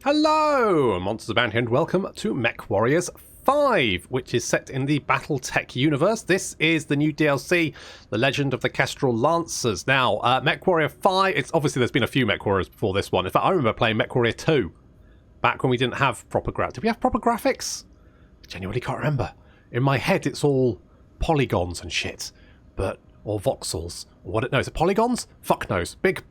Hello, Monsters Abound here, and welcome to Mechwarriors 5, which is set in the Battletech universe. This is the new DLC, The Legend of the Kestrel Lancers. Now, Mechwarrior 5, it's obviously there's been a few Mechwarriors before this one. In fact, I remember playing Mechwarrior 2, back when we didn't have proper graphics. Did we have proper graphics? I genuinely can't remember. In my head, it's all polygons and shit, or voxels. No, is it polygons? Fuck knows. Big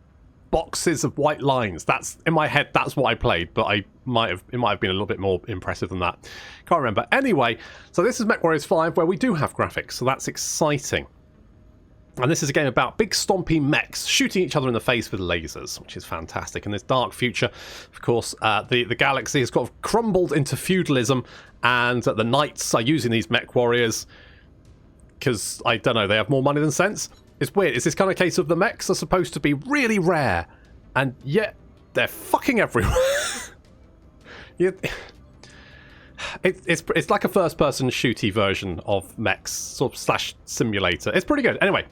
boxes of white lines. That's in my head. That's what I played, but it might have been a little bit more impressive than that. Can't remember. Anyway, so this is Mechwarriors 5, where we do have graphics, so that's exciting. And this is a game about big stompy mechs shooting each other in the face with lasers, which is fantastic. In this dark future, of course, the galaxy has kind of crumbled into feudalism, and the knights are using these mech warriors because, I don't know, they have more money than sense. It's weird. It's this kind of case of the mechs are supposed to be really rare, and yet they're fucking everywhere. It's like a first-person shooty version of mechs, sort of slash simulator. It's pretty good. Anyway,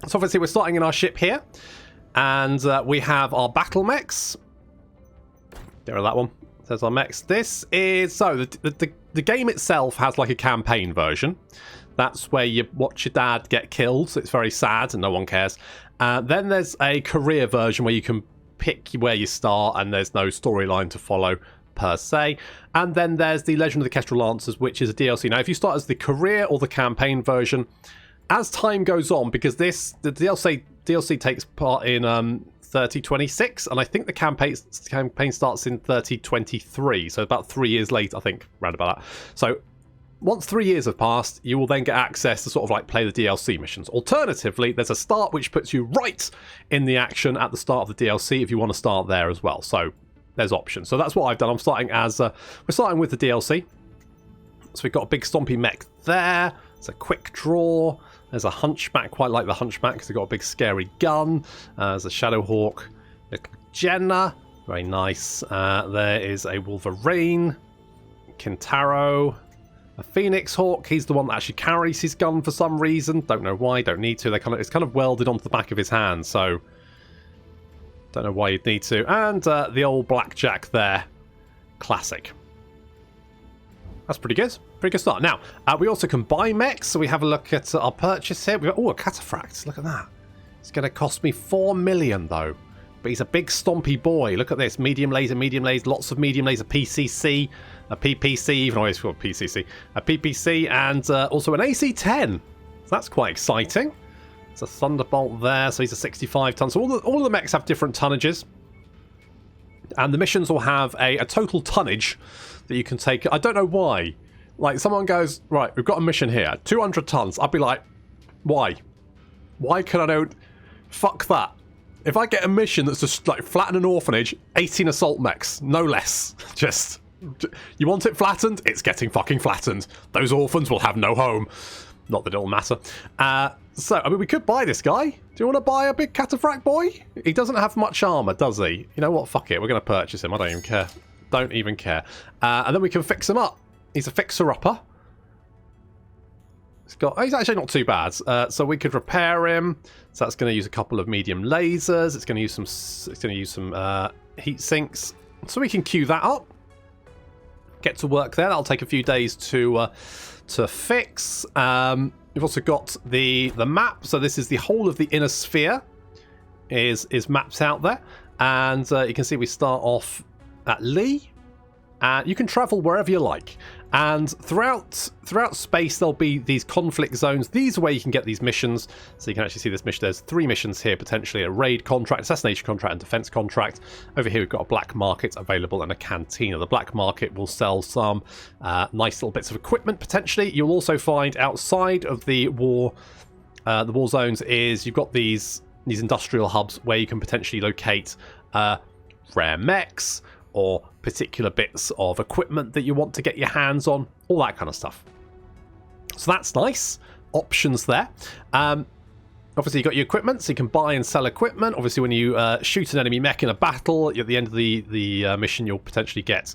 so obviously we're starting in our ship here, and we have our battle mechs. There are that one. There's our mechs. This is the game itself has like a campaign version. That's where you watch your dad get killed, so it's very sad and no one cares. Then there's a career version where you can pick where you start and there's no storyline to follow per se. And then there's the Legend of the Kestrel Lancers, which is a DLC. Now, if you start as the career or the campaign version, as time goes on, because the DLC takes part in 3026, and I think the campaign starts in 3023, so about 3 years late, I think, round about that. So once 3 years have passed, you will then get access to sort of like play the DLC missions. Alternatively, there's a start which puts you right in the action at the start of the DLC if you want to start there as well. So there's options. So that's what I've done. I'm starting we're starting with the DLC. So we've got a big stompy mech there. There's a quick draw. There's a hunchback, quite like the hunchback because they've got a big scary gun. There's a Shadowhawk, little Jenna, very nice. There is a Wolverine, Kintaro, a Phoenix Hawk. He's the one that actually carries his gun for some reason. Don't know why. Don't need to. It's kind of welded onto the back of his hand, so don't know why you'd need to. And the old Blackjack there, classic. That's pretty good. Pretty good start. Now we also can buy mechs, so we have a look at our purchase here. We've got a cataphract. Look at that. It's going to cost me 4 million though. But he's a big stompy boy. Look at this. Medium laser, lots of medium laser, PCC, a PPC, even though it's called PCC, a PPC, and also an AC-10. So that's quite exciting. It's a Thunderbolt there, so he's a 65 ton. So all of the mechs have different tonnages. And the missions will have a total tonnage that you can take. I don't know why. Like, someone goes, right, we've got a mission here, 200 tons. I'd be like, why? Why can I don't... Fuck that. If I get a mission that's just like flatten an orphanage, 18 assault mechs, no less. Just, you want it flattened? It's getting fucking flattened. Those orphans will have no home. Not that it'll matter. So, I mean, we could buy this guy. Do you want to buy a big cataphract boy? He doesn't have much armor, does he? You know what? Fuck it. We're going to purchase him. I don't even care. Don't even care. And then we can fix him up. He's a fixer-upper. He's actually not too bad. So we could repair him. So that's going to use a couple of medium lasers. It's going to use some heat sinks. So we can queue that up. Get to work there. That'll take a few days to fix. We've also got the map. So this is the whole of the inner sphere is mapped out there. And you can see we start off at Lee. You can travel wherever you like. And throughout space, there'll be these conflict zones. These are where you can get these missions. So you can actually see this mission. There's 3 missions here, potentially a raid contract, assassination contract, and defense contract. Over here, we've got a black market available and a cantina. The black market will sell some nice little bits of equipment, potentially. You'll also find outside of the war zones is you've got these industrial hubs where you can potentially locate rare mechs, or particular bits of equipment that you want to get your hands on, all that kind of stuff. So that's nice. Options there. Obviously, you've got your equipment, so you can buy and sell equipment. Obviously, when you shoot an enemy mech in a battle, at the end of the mission, you'll potentially get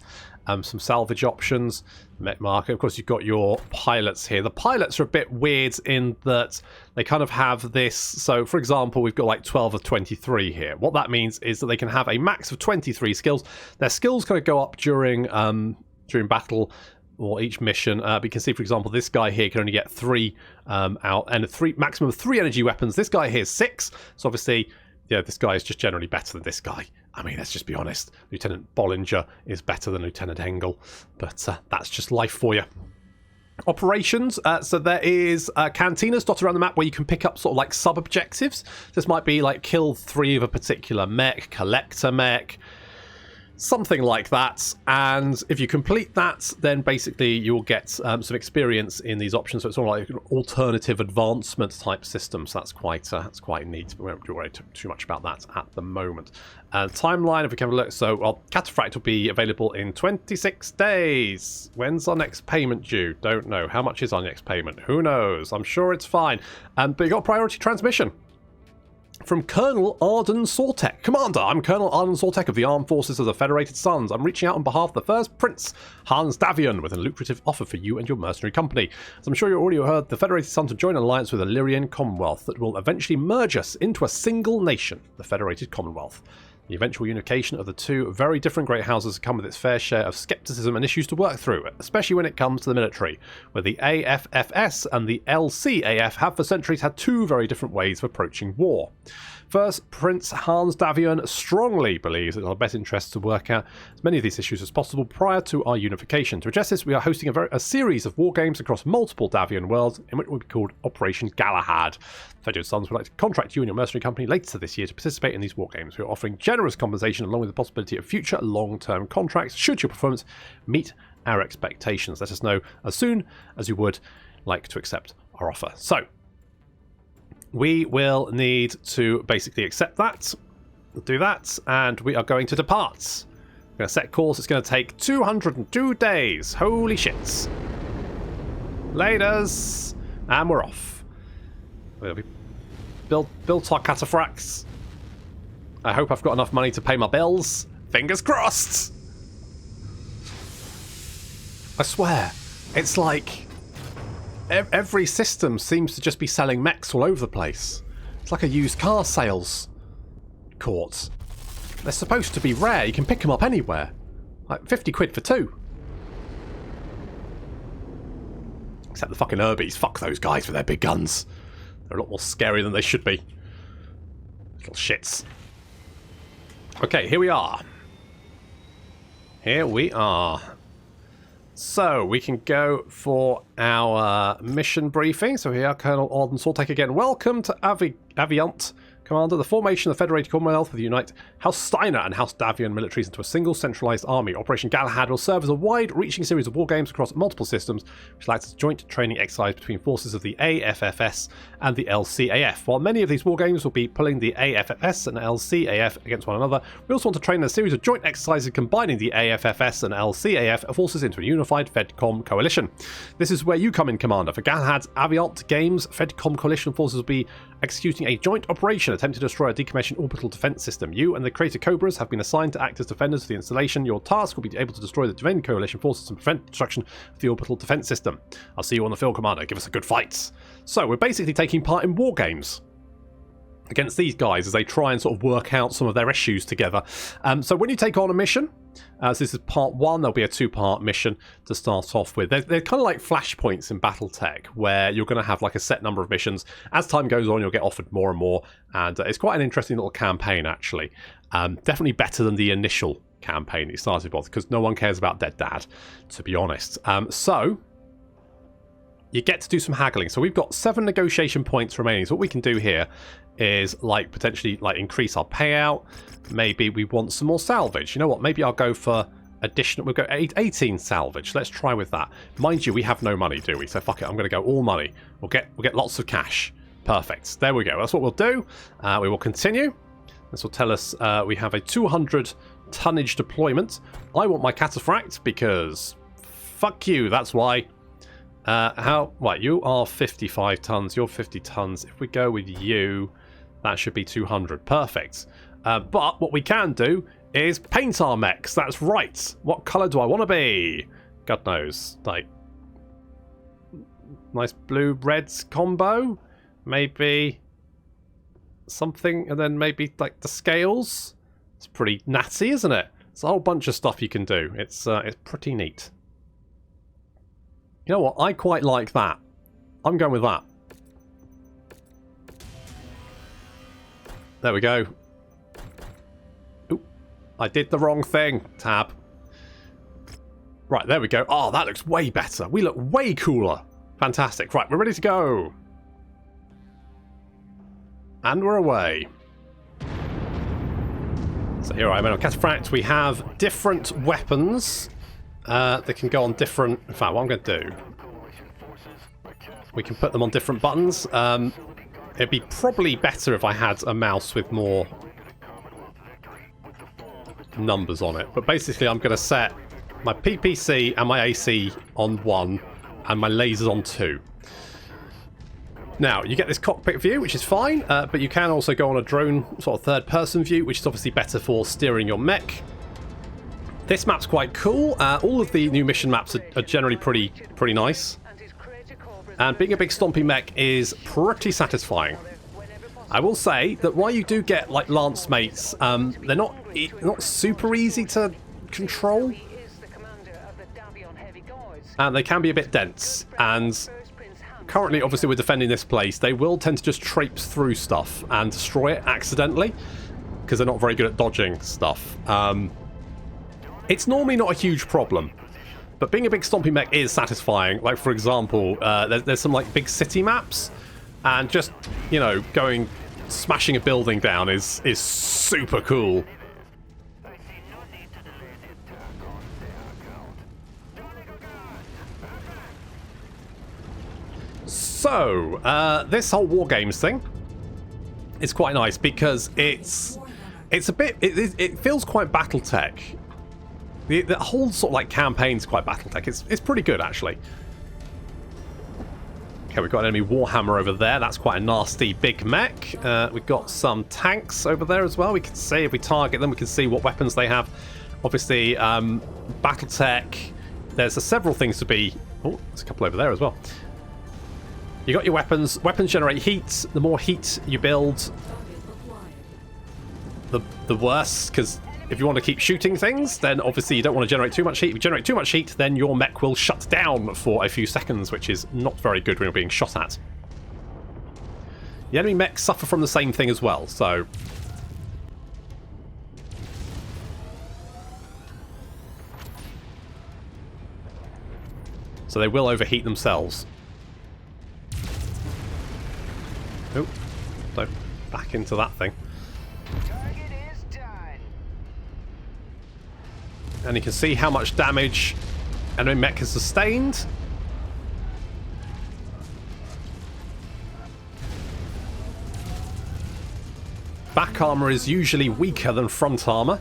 some salvage options. Mech market. Of course, you've got your pilots here. The pilots are a bit weird in that they kind of have this. So, for example, we've got like 12 of 23 here. What that means is that they can have a max of 23 skills. Their skills kind of go up during battle or each mission. But you can see, for example, this guy here can only get 3 out, and maximum of 3 energy weapons. This guy here is 6. So obviously, yeah, this guy is just generally better than this guy. I mean, let's just be honest. Lieutenant Bollinger is better than Lieutenant Engel, but that's just life for you. Operations. So there is cantinas dotted around the map where you can pick up sort of like sub-objectives. This might be like kill 3 of a particular mech, collect a mech, something like that. And if you complete that, then basically you'll get some experience in these options. So it's sort of like an alternative advancement type system. So that's quite neat. But we won't worry too much about that at the moment. Timeline, if we can have a look. So, well, Cataphract will be available in 26 days. When's our next payment due? Don't know. How much is our next payment? Who knows? I'm sure it's fine. But you got priority transmission from Colonel Arden Sortek. Commander, I'm Colonel Arden Sortek of the Armed Forces of the Federated Suns. I'm reaching out on behalf of the First Prince, Hans Davion, with a lucrative offer for you and your mercenary company. As I'm sure you already heard, the Federated Suns have joined an alliance with the Lyrian Commonwealth that will eventually merge us into a single nation, the Federated Commonwealth. The eventual unification of the two very different great houses come with its fair share of skepticism and issues to work through, especially when it comes to the military, where the AFFS and the LCAF have for centuries had 2 very different ways of approaching war. First, Prince Hans Davion strongly believes it's in our best interest to work out as many of these issues as possible prior to our unification. To address this, we are hosting a series of war games across multiple Davion worlds, in which will be called Operation Galahad. Federated Sons would like to contract you and your mercenary company later this year to participate in these war games. We are offering generous compensation along with the possibility of future long-term contracts should your performance meet our expectations. Let us know as soon as you would like to accept our offer. So, we will need to basically accept that, do that, and we are going to depart. We're going to set course. It's going to take 202 days. Holy shits. Laters. And we're off. We built our cataphracts. I hope I've got enough money to pay my bills. Fingers crossed. I swear, it's like every system seems to just be selling mechs all over the place. It's like a used car sales court. They're supposed to be rare. You can pick them up anywhere. Like 50 quid for 2. Except the fucking Urbies. Fuck those guys with their big guns. They're a lot more scary than they should be. Little shits. Okay, here we are. Here we are. So, we can go for our mission briefing. So here, Colonel Arden Sortek again. Welcome to Aviant, Commander. The formation of the Federated Commonwealth will unite House Steiner and House Davion militaries into a single centralised army. Operation Galahad will serve as a wide-reaching series of war games across multiple systems, which acts as a joint training exercise between forces of the AFFS and the LCAF. While many of these war games will be pulling the AFFS and LCAF against one another, we also want to train a series of joint exercises combining the AFFS and LCAF forces into a unified FedCom coalition. This is where you come in, Commander. For Galahad's Aviant Games, FedCom coalition forces will be executing a joint operation attempting to destroy a decommissioned orbital defense system. You and the Crater Cobras have been assigned to act as defenders of the installation. Your task will be able to destroy the Divine Coalition forces and prevent destruction of the orbital defense system. I'll see you on the field, Commander. Give us a good fight. So we're basically taking part in war games against these guys as they try and sort of work out some of their issues together. So when you take on a mission, so this is part 1, there'll be a 2-part mission to start off with. They're kind of like flashpoints in Battletech, where you're going to have like a set number of missions. As time goes on, you'll get offered more and more, and it's quite an interesting little campaign, actually. Definitely better than the initial campaign it started with, because no one cares about Dead Dad, to be honest. So you get to do some haggling. So we've got 7 negotiation points remaining. So what we can do here is like potentially like increase our payout. Maybe we want some more salvage. You know what? Maybe I'll go for additional. We'll go 18 salvage. Let's try with that. Mind you, we have no money, do we? So fuck it. I'm going to go all money. We'll get lots of cash. Perfect. There we go. That's what we'll do. We will continue. This will tell us we have a 200 tonnage deployment. I want my cataphract because fuck you. That's why. Right, you are 55 tons, you're 50 tons. If we go with you, that should be 200. Perfect. But what we can do is paint our mechs. That's right. What colour do I want to be? God knows. Like, nice blue-red combo? Maybe something, and then maybe like the scales. It's pretty natty, isn't it? It's a whole bunch of stuff you can do. It's pretty neat. You know what? I quite like that. I'm going with that. There we go. Ooh, I did the wrong thing. Tab. Right, there we go. Oh, that looks way better. We look way cooler. Fantastic. Right, we're ready to go. And we're away. So here I am on Kestrel. We have different weapons that can go on different... In fact, what I'm going to do... We can put them on different buttons. It'd be probably better if I had a mouse with more numbers on it. But basically, I'm going to set my PPC and my AC on 1 and my lasers on 2. Now, you get this cockpit view, which is fine, but you can also go on a drone sort of third-person view, which is obviously better for steering your mech. This map's quite cool. All of the new mission maps are generally pretty nice. And being a big stompy mech is pretty satisfying. I will say that while you do get like lance mates, they're not super easy to control. And they can be a bit dense. And currently, obviously, we're defending this place. They will tend to just traipse through stuff and destroy it accidentally, because they're not very good at dodging stuff. It's normally not a huge problem. But being a big stompy mech is satisfying. Like, for example, there's some, like, big city maps. And just, you know, smashing a building down is super cool. So, this whole War Games thing is quite nice because it's a bit... It feels quite Battletech. The whole sort of like campaign's quite Battletech. It's pretty good, actually. Okay, we've got an enemy Warhammer over there. That's quite a nasty big mech. We've got some tanks over there as well. We can see if we target them, we can see what weapons they have. Obviously, Battletech. There's several things to be... Oh, there's a couple over there as well. You got your weapons. Weapons generate heat. The more heat you build, the worse, because if you want to keep shooting things, then obviously you don't want to generate too much heat. If you generate too much heat, then your mech will shut down for a few seconds, which is not very good when you're being shot at. The enemy mechs suffer from the same thing as well, so... So they will overheat themselves. Oh, don't back into that thing. And you can see how much damage enemy mech has sustained. Back armor is usually weaker than front armor.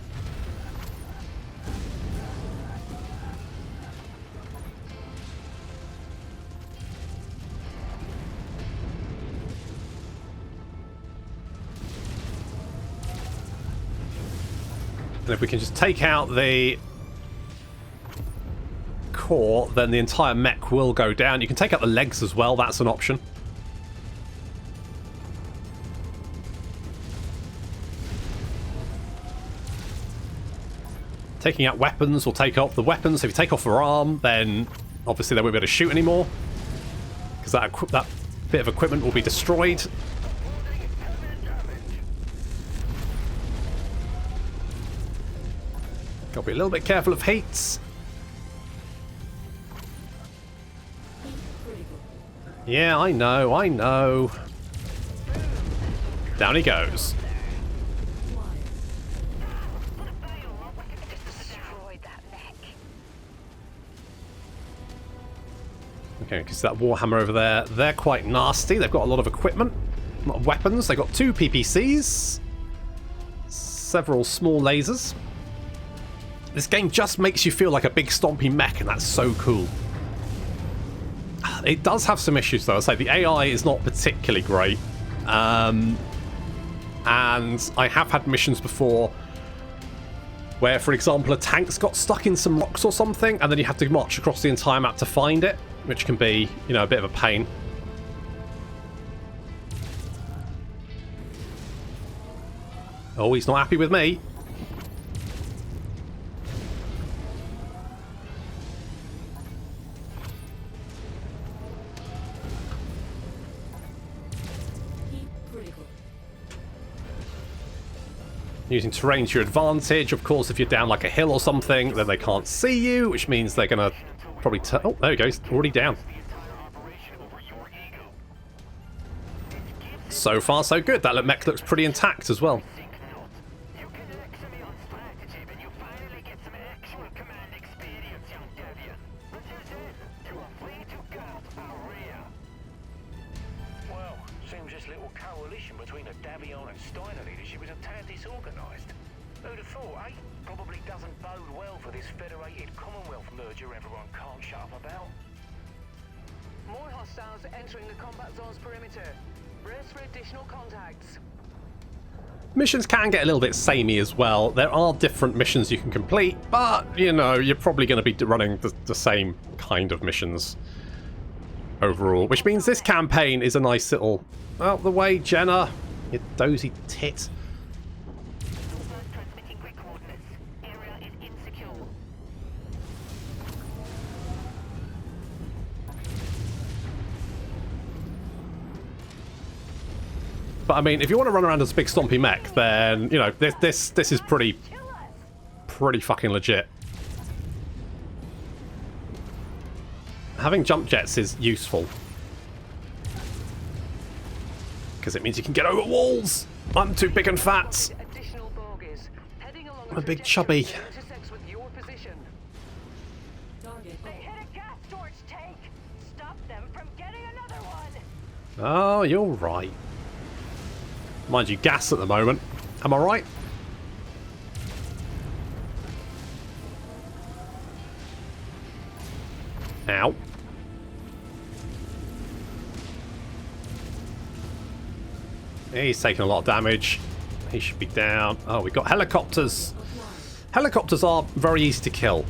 And if we can just take out the core, then the entire mech will go down. You can take out the legs as well, that's an option. Taking out weapons will take off the weapons. If you take off their arm, then obviously they won't be able to shoot anymore, because that bit of equipment will be destroyed. Got to be a little bit careful of heats. Yeah, I know. Down he goes. Okay, because that Warhammer over there, they're quite nasty. They've got a lot of equipment, a lot of weapons. They've got 2 PPCs, several small lasers. This game just makes you feel like a big stompy mech, and that's so cool. It does have some issues, though. I say the AI is not particularly great. And I have had missions before where, for example, a tank's got stuck in some rocks or something, and then you have to march across the entire map to find it, which can be, you know, a bit of a pain. Oh, he's not happy with me. Using terrain to your advantage. Of course, if you're down like a hill or something, then they can't see you, which means they're going to probably... Oh, there he goes. Already down. So far, so good. That mech looks pretty intact as well. Missions can get a little bit samey as well. There are different missions you can complete, but, you know, you're probably going to be running the same kind of missions overall. Which means this campaign is a nice little... Out the way, Jenna, you dozy tit. But I mean, if you want to run around as a big stompy mech, then, you know, this is pretty fucking legit. Having jump jets is useful, because it means you can get over walls. I'm too big and fat. I'm a big chubby. Oh, you're right. Mind you, gas at the moment. Am I right? Ow. He's taking a lot of damage. He should be down. Oh, we've got helicopters. Helicopters are very easy to kill.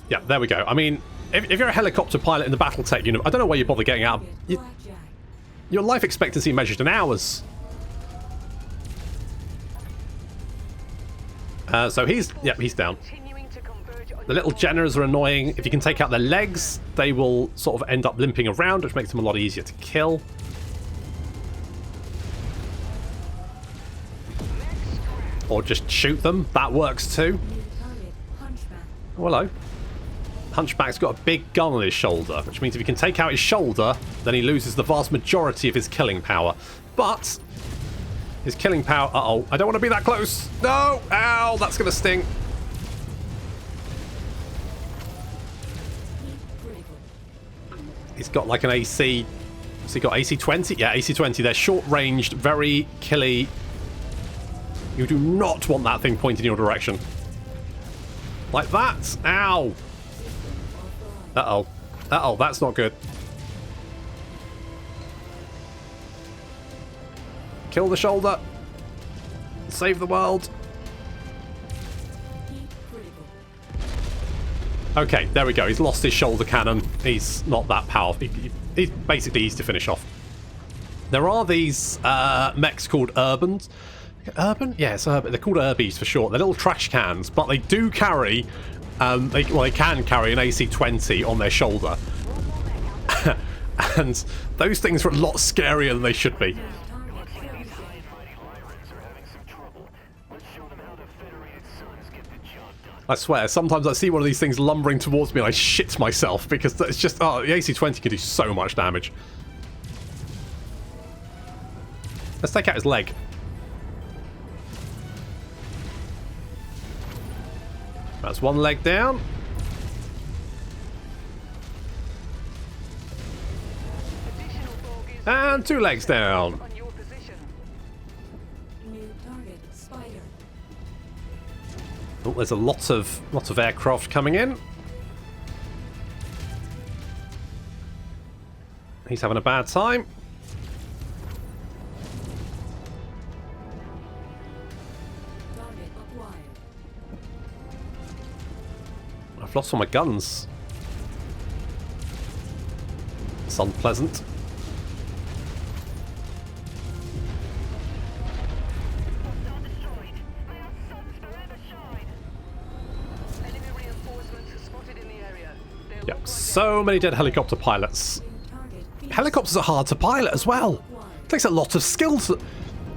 Yeah, there we go. I mean, if you're a helicopter pilot in the Battletech unit, I don't know why you bother getting out. Your life expectancy measured in hours. So he's down. The little Jenners are annoying. If you can take out their legs, they will sort of end up limping around, which makes them a lot easier to kill. Or just shoot them. That works too. Oh, hello. Hunchback's got a big gun on his shoulder, which means if you can take out his shoulder, then he loses the vast majority of his killing power. But his killing power... Uh-oh, I don't want to be that close. No! Ow, that's going to sting. He's got like an AC... Has he got AC-20? Yeah, AC-20. They're short-ranged, very killy. You do not want that thing pointing in your direction. Like that. Ow. Uh-oh. Uh-oh, that's not good. Kill the shoulder. Save the world. Okay, there we go. He's lost his shoulder cannon. He's not that powerful. He's basically easy to finish off. There are these mechs called Urbans. Urban? Yeah, it's urban. They're called Urbies for short. They're little trash cans, but they do carry... they can carry an AC-20 on their shoulder. And those things are a lot scarier than they should be. I swear, sometimes I see one of these things lumbering towards me and I shit myself because it's just... Oh, the AC-20 can do so much damage. Let's take out his leg. That's one leg down. And two legs down. Oh, there's a lot of aircraft coming in. He's having a bad time. I've lost all my guns. It's unpleasant. Yep, so many dead helicopter pilots. Helicopters are hard to pilot as well. It takes a lot of skills.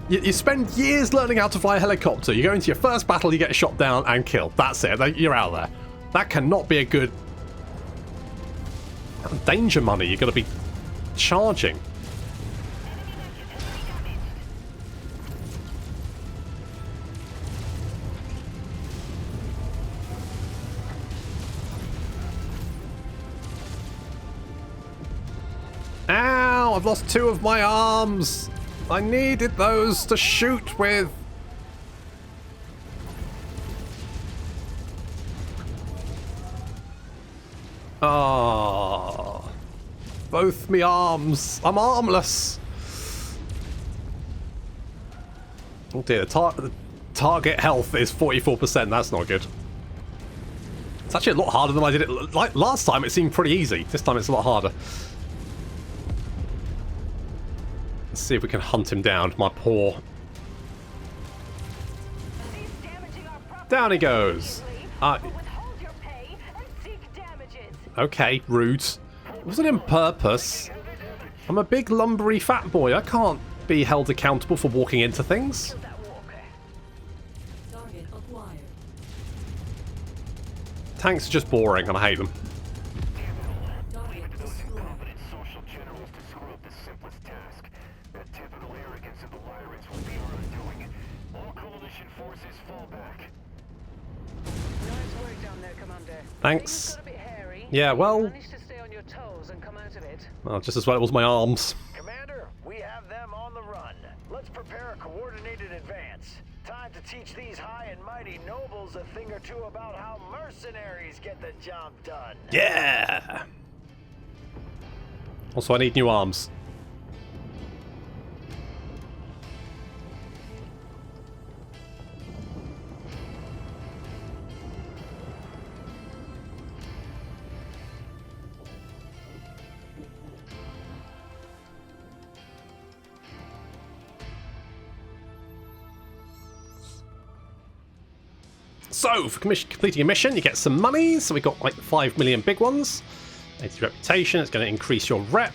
You spend years learning how to fly a helicopter. You go into your first battle, you get shot down and killed. That's it. You're out there. That cannot be a good... danger money you're going to be charging. Ow! I've lost 2 of my arms. I needed those to shoot with. Ah, both me arms. I'm armless. Oh dear, the target health is 44%. That's not good. It's actually a lot harder than I did it. Like last time, it seemed pretty easy. This time, it's a lot harder. Let's see if we can hunt him down. My poor. Down he goes. Okay, rude. It wasn't in purpose. I'm a big lumbery fat boy. I can't be held accountable for walking into things. Tanks are just boring and I hate them. Thanks. Yeah, well, just as well it was my arms. Commander, we have them on the run. Let's prepare a coordinated advance. Time to teach these high and mighty nobles a thing or two about how mercenaries get the job done. Yeah. Also, I need new arms. So, for completing a mission, you get some money. So we got like 5 million big ones. 80 reputation, it's going to increase your rep.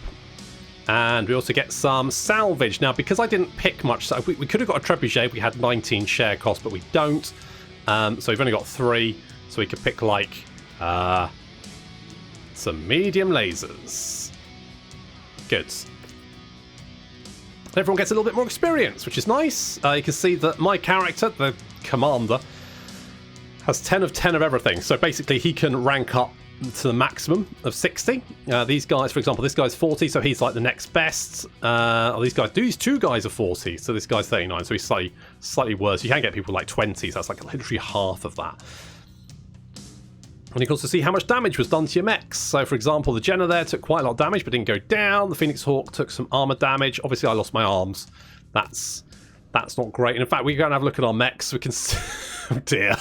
And we also get some salvage. Now, because I didn't pick much, so we could have got a trebuchet if we had 19 share cost, but we don't. So we've only got 3. So we could pick like some medium lasers. Good. Everyone gets a little bit more experience, which is nice. You can see that my character, the commander, has 10 of 10 of everything. So basically he can rank up to the maximum of 60. These guys, for example, this guy's 40, so he's like the next best. These 2 guys are 40, so this guy's 39, so he's slightly worse. You can get people like 20, so that's like literally half of that. And you can also see how much damage was done to your mechs. So for example, the Jenner there took quite a lot of damage, but didn't go down. The Phoenix Hawk took some armor damage. Obviously I lost my arms. That's not great. And in fact, we can go and have a look at our mechs. We can see... oh dear.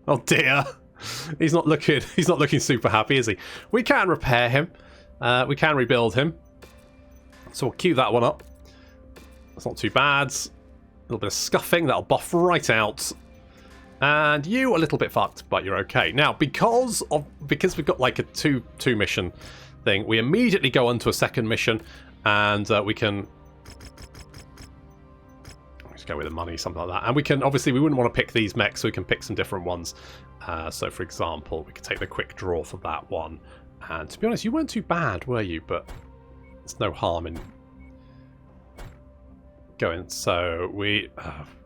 Oh dear. He's not looking super happy, is he? We can repair him. We can rebuild him. So we'll queue that one up. That's not too bad. A little bit of scuffing, that'll buff right out. And you a little bit fucked, but you're okay. Now, because we've got like a two mission thing, we immediately go on to a second mission, and we can just go with the money, something like that. And we can, obviously, we wouldn't want to pick these mechs, so we can pick some different ones. So, for example, we could take the quick draw for that one. And to be honest, you weren't too bad, were you? But there's no harm in going. So we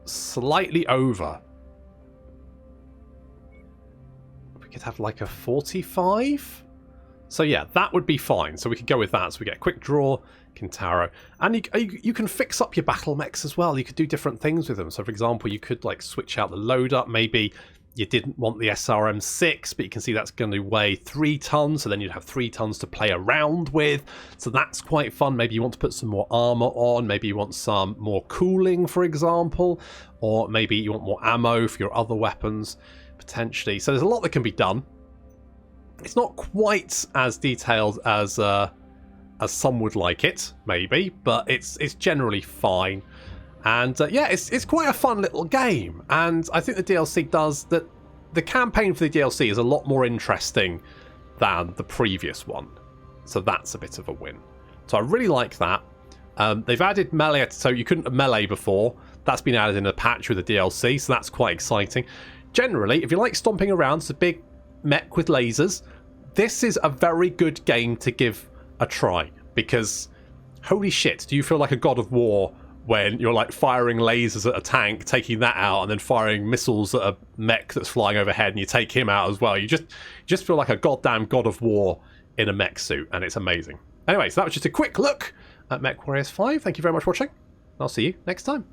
slightly over. We could have like a 45. So yeah, that would be fine. So we could go with that. So we get a quick draw, Kintaro, and you can fix up your battle mechs as well. You could do different things with them. So for example, you could like switch out the load up. Maybe you didn't want the SRM6, but you can see that's going to weigh 3 tons. So then you'd have 3 tons to play around with. So that's quite fun. Maybe you want to put some more armor on. Maybe you want some more cooling, for example, or maybe you want more ammo for your other weapons potentially. So there's a lot that can be done. It's not quite as detailed as some would like it, maybe, but it's generally fine. And yeah, it's quite a fun little game. And I think the DLC does that. The campaign for the DLC is a lot more interesting than the previous one. So that's a bit of a win. So I really like that. They've added melee, so you couldn't melee before. That's been added in a patch with the DLC, so that's quite exciting. Generally, if you like stomping around, it's a big mech with lasers. This is a very good game to give a try, because holy shit, do you feel like a god of war when you're like firing lasers at a tank, taking that out, and then firing missiles at a mech that's flying overhead, and you take him out as well. You just feel like a goddamn god of war in a mech suit, and it's amazing. Anyway, so that was just a quick look at Mechwarriors 5. Thank you very much for watching. I'll see you next time.